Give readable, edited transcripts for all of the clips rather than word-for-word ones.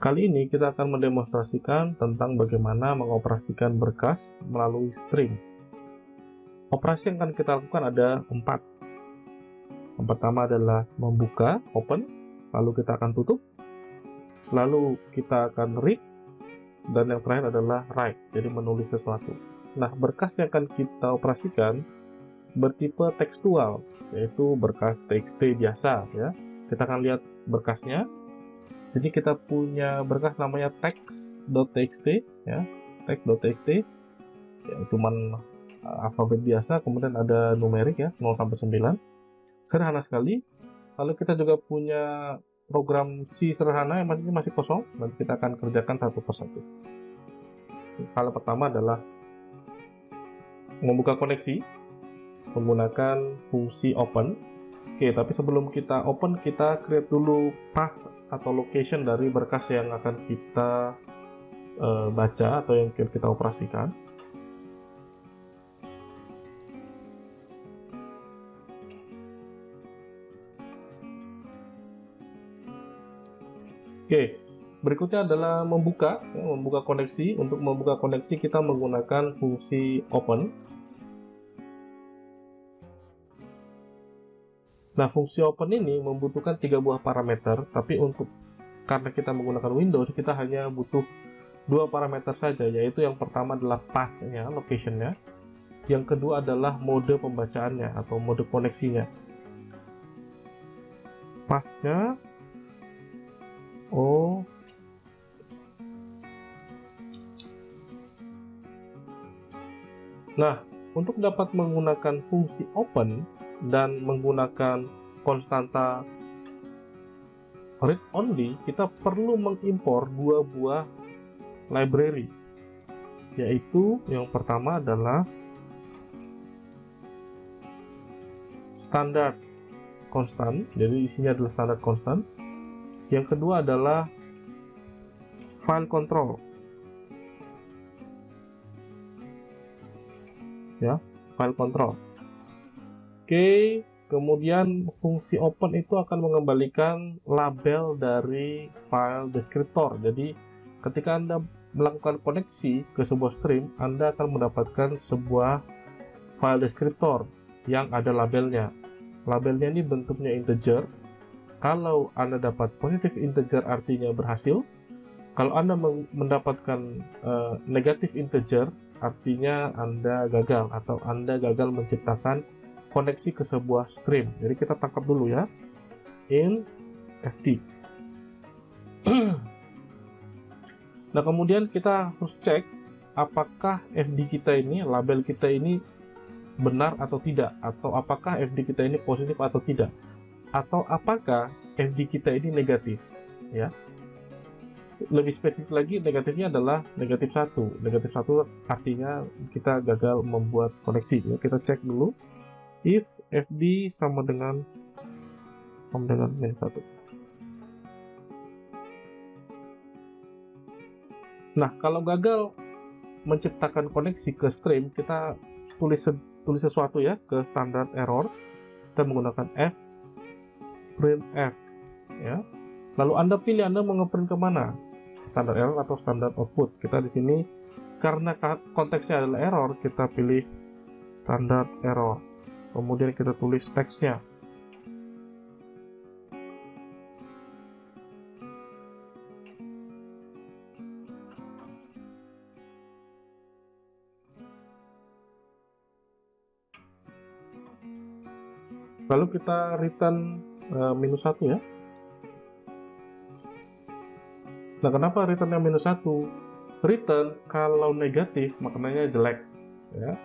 Kali ini kita akan mendemonstrasikan tentang bagaimana mengoperasikan berkas melalui stream. Operasi yang akan kita lakukan ada 4. Yang pertama adalah membuka, open, lalu kita akan tutup, lalu kita akan read, dan yang terakhir adalah write, jadi menulis sesuatu. Nah, berkas yang akan kita operasikan bertipe tekstual, yaitu berkas TXT biasa ya. Kita akan lihat berkasnya. Jadi kita punya berkas namanya text.txt ya, text.txt ya, cuman alfabet biasa, kemudian ada numerik ya, 0 sampai 9. Sederhana sekali. Lalu kita juga punya program C sederhana yang masih kosong, dan kita akan kerjakan satu persatu. Hal pertama adalah membuka koneksi menggunakan fungsi open. Oke, tapi sebelum kita open, kita create dulu path atau location dari berkas yang akan kita baca atau yang kita operasikan. Oke, berikutnya adalah membuka koneksi. Untuk membuka koneksi kita menggunakan fungsi open. Nah, fungsi open ini membutuhkan 3 buah parameter, tapi karena kita menggunakan Windows, kita hanya butuh 2 parameter saja, yaitu yang pertama adalah path-nya, location-nya. Yang kedua adalah mode pembacaannya atau mode koneksinya. Path-nya Nah, untuk dapat menggunakan fungsi open dan menggunakan konstanta read only, kita perlu mengimpor 2 buah library, yaitu yang pertama adalah standard constant, jadi isinya adalah standard constant. Yang kedua adalah file control ya, file control. Oke, kemudian fungsi open itu akan mengembalikan label dari file descriptor. Jadi ketika Anda melakukan koneksi ke sebuah stream, Anda akan mendapatkan sebuah file descriptor yang ada labelnya. Labelnya ini bentuknya integer. Kalau Anda dapat positif integer artinya berhasil. Kalau Anda mendapatkan negatif integer artinya Anda gagal, atau Anda gagal menciptakan koneksi ke sebuah stream. Jadi kita tangkap dulu ya, in fd. Nah, kemudian kita harus cek apakah fd kita ini, label kita ini benar atau tidak, atau apakah fd kita ini positif atau tidak, atau apakah fd kita ini negatif ya. Lebih spesifik lagi, negatifnya adalah negatif 1. Negatif 1 artinya kita gagal membuat koneksi ya. Kita cek dulu if fd sama dengan min 1. Nah, kalau gagal menciptakan koneksi ke stream, kita tulis sesuatu ya ke standard error. Kita menggunakan printf ya. Lalu Anda pilih Anda mau ngeprint kemana, standard error atau standard output. Kita di sini karena konteksnya adalah error, kita pilih standard error. Kemudian kita tulis teksnya. Lalu kita return -1 ya. Nah, kenapa returnnya -1? Return kalau negatif maknanya jelek ya,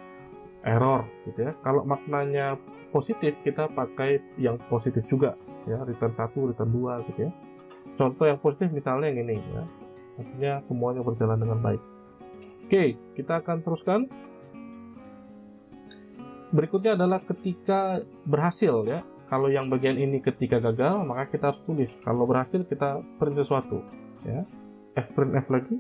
error gitu ya. Kalau maknanya positif, kita pakai yang positif juga ya, return 1, return 2 gitu ya. Contoh yang positif misalnya yang ini ya, artinya semuanya berjalan dengan baik. Oke, kita akan teruskan. Berikutnya adalah ketika berhasil ya. Kalau yang bagian ini ketika gagal, maka kita harus tulis. Kalau berhasil, kita print sesuatu ya. Printf lagi.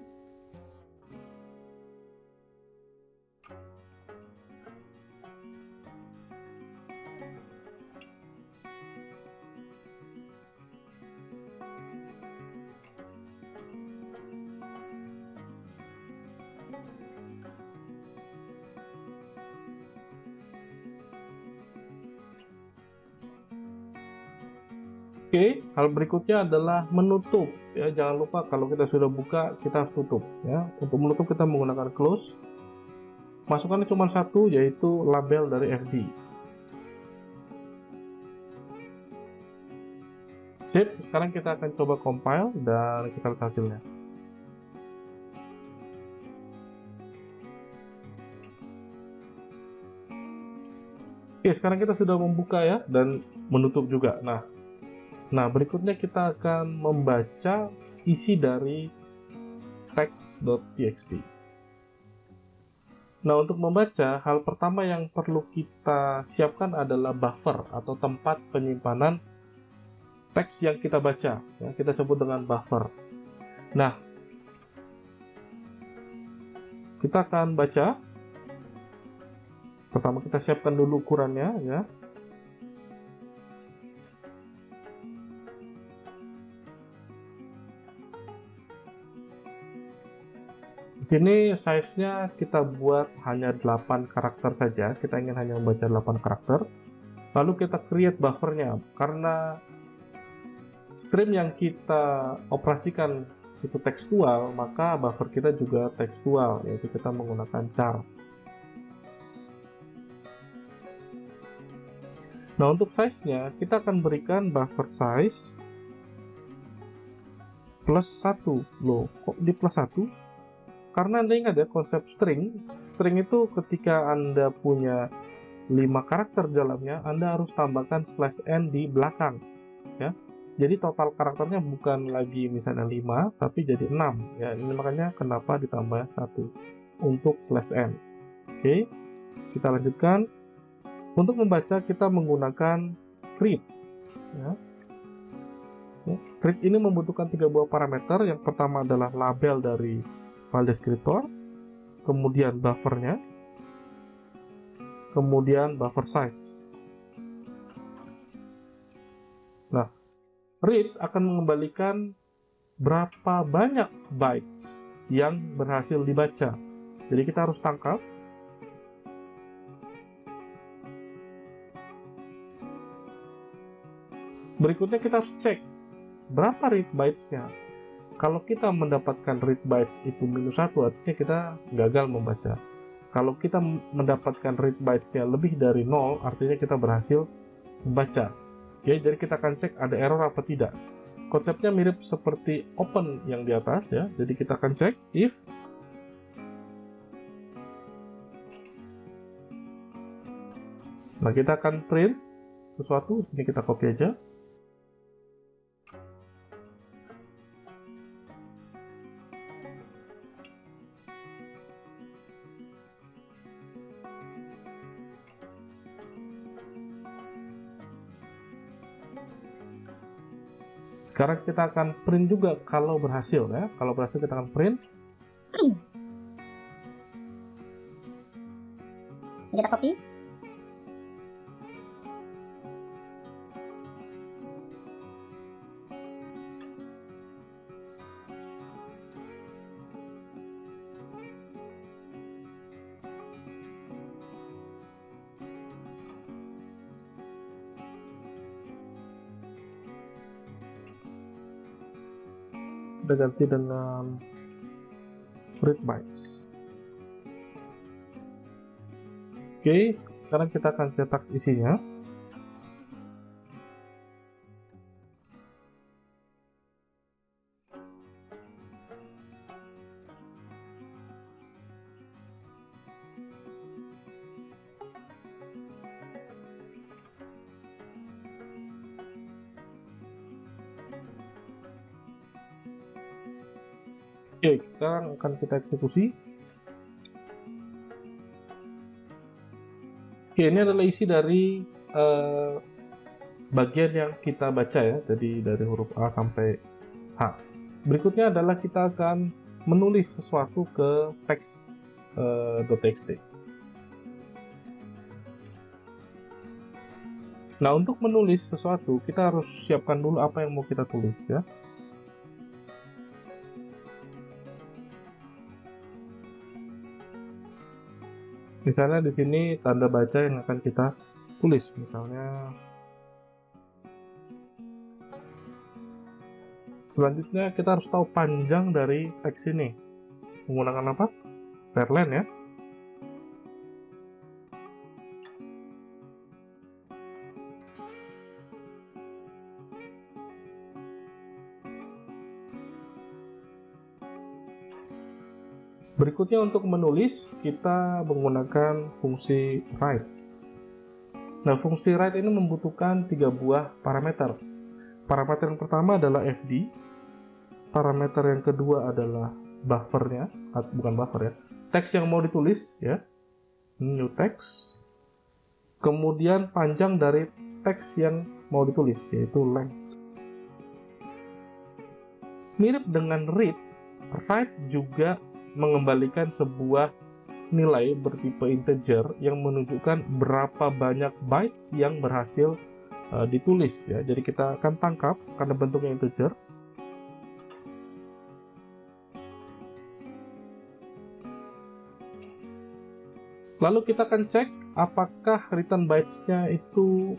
Oke, hal berikutnya adalah menutup. Ya, jangan lupa kalau kita sudah buka, kita harus tutup. Ya, untuk menutup kita menggunakan close. Masukannya cuma satu, yaitu label dari FD. Sip, sekarang kita akan coba compile dan kita lihat hasilnya. Oke, sekarang kita sudah membuka ya, dan menutup juga. Nah, berikutnya kita akan membaca isi dari text.txt. Nah, untuk membaca, hal pertama yang perlu kita siapkan adalah buffer atau tempat penyimpanan teks yang kita baca. Ya, kita sebut dengan buffer. Nah, kita akan baca. Pertama kita siapkan dulu ukurannya ya. Di sini size-nya kita buat hanya 8 karakter saja. Kita ingin hanya membaca 8 karakter. Lalu kita create buffernya. Karena stream yang kita operasikan itu tekstual, maka buffer kita juga tekstual, yaitu kita menggunakan char. Nah, untuk size-nya, kita akan berikan buffer size plus 1. Loh, kok di plus 1? Karena Anda ingat ya, konsep string. String itu ketika Anda punya 5 karakter dalamnya, Anda harus tambahkan /n di belakang. Ya. Jadi total karakternya bukan lagi misalnya 5, tapi jadi 6. Ya, ini makanya kenapa ditambah 1 untuk /n. Oke, kita lanjutkan. Untuk membaca kita menggunakan read. Ya. Read ini membutuhkan 3 buah parameter. Yang pertama adalah label dari file descriptor, kemudian buffernya, kemudian buffer size. Nah, read akan mengembalikan berapa banyak bytes yang berhasil dibaca. Jadi kita harus tangkap. Berikutnya kita harus cek berapa read bytes-nya. Kalau kita mendapatkan read bytes itu -1, artinya kita gagal membaca. Kalau kita mendapatkan read bytes-nya lebih dari 0, artinya kita berhasil membaca. Oke, jadi kita akan cek ada error apa tidak. Konsepnya mirip seperti open yang di atas ya. Jadi kita akan cek if nah, kita akan print sesuatu. Sini kita copy aja. Sekarang kita akan print juga kalau berhasil ya. Kalau berhasil kita akan print. Kita copy. Kita ganti dengan read bytes. Oke, sekarang kita akan cetak isinya. Oke, sekarang akan kita eksekusi. Oke, ini adalah isi dari bagian yang kita baca ya, jadi dari huruf A sampai H. Berikutnya adalah kita akan menulis sesuatu ke teks.txt. Nah, untuk menulis sesuatu, kita harus siapkan dulu apa yang mau kita tulis ya. Misalnya di sini tanda baca yang akan kita tulis, misalnya Selanjutnya kita harus tahu panjang dari teks ini. Menggunakan apa? Verlen ya. Berikutnya untuk menulis, kita menggunakan fungsi write. Nah, fungsi write ini membutuhkan 3 buah parameter. Parameter yang pertama adalah FD. Parameter yang kedua adalah buffernya, bukan buffer ya, teks yang mau ditulis ya, new text. Kemudian panjang dari teks yang mau ditulis, yaitu length. Mirip dengan read, write juga mengembalikan sebuah nilai bertipe integer yang menunjukkan berapa banyak bytes yang berhasil ditulis ya. Jadi kita akan tangkap karena bentuknya integer. Lalu kita akan cek apakah return bytes-nya itu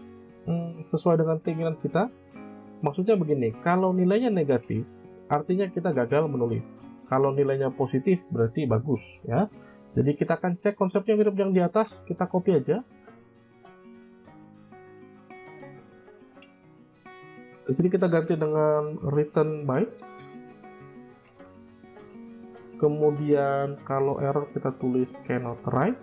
sesuai dengan keinginan kita. Maksudnya begini, kalau nilainya negatif, artinya kita gagal menulis. Kalau nilainya positif, berarti bagus ya. Jadi kita akan cek konsepnya mirip yang di atas, kita copy aja. Di sini kita ganti dengan return bytes. Kemudian kalau error kita tulis cannot write.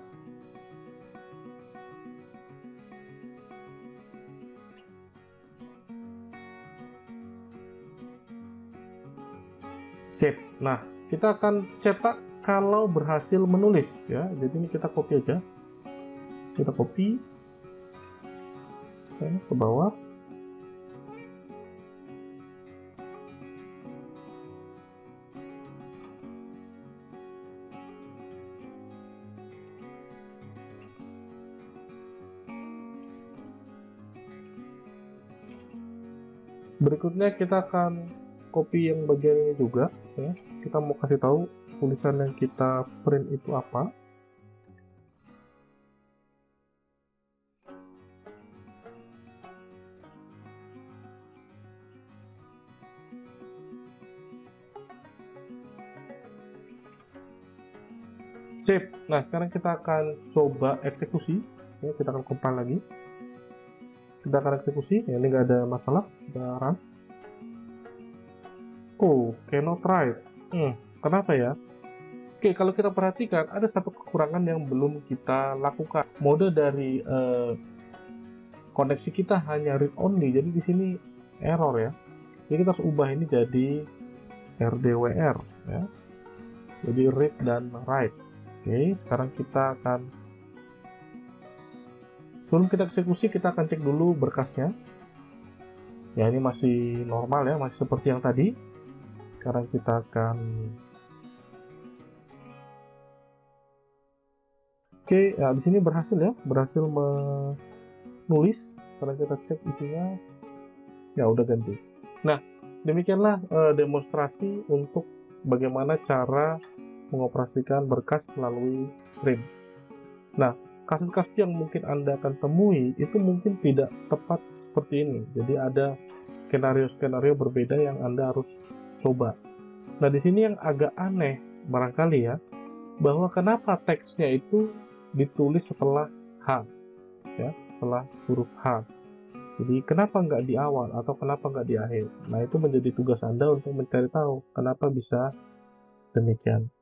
Save. Nah, kita akan cetak kalau berhasil menulis ya. Jadi ini kita copy aja. Kita copy ke bawah. Berikutnya kita akan copy yang bagian ini juga ya. Kita mau kasih tahu tulisan yang kita print itu apa. Save. Nah, sekarang kita akan coba eksekusi ya, kita akan compile lagi. Kita akan eksekusi ya, ini nggak ada masalah. Kita run. Oh, cannot write. Kenapa ya? Oke, kalau kita perhatikan ada satu kekurangan yang belum kita lakukan. Mode dari koneksi kita hanya read only, jadi di sini error ya. Jadi kita harus ubah ini jadi RDWR ya. Jadi read dan write. Oke, sekarang kita akan, sebelum kita eksekusi, kita akan cek dulu berkasnya. Ya, ini masih normal ya, masih seperti yang tadi. Sekarang kita akan, oke, ya di sini berhasil ya, berhasil menulis. Sekarang kita cek isinya, ya udah ganti. Nah, demikianlah demonstrasi untuk bagaimana cara mengoperasikan berkas melalui Stream. Nah, kasus-kasus yang mungkin Anda akan temui itu mungkin tidak tepat seperti ini. Jadi ada skenario-skenario berbeda yang Anda harus coba. Nah, di sini yang agak aneh barangkali ya, bahwa kenapa teksnya itu ditulis setelah H, ya, setelah huruf H. Jadi kenapa nggak di awal atau kenapa nggak di akhir? Nah, itu menjadi tugas Anda untuk mencari tahu kenapa bisa demikian.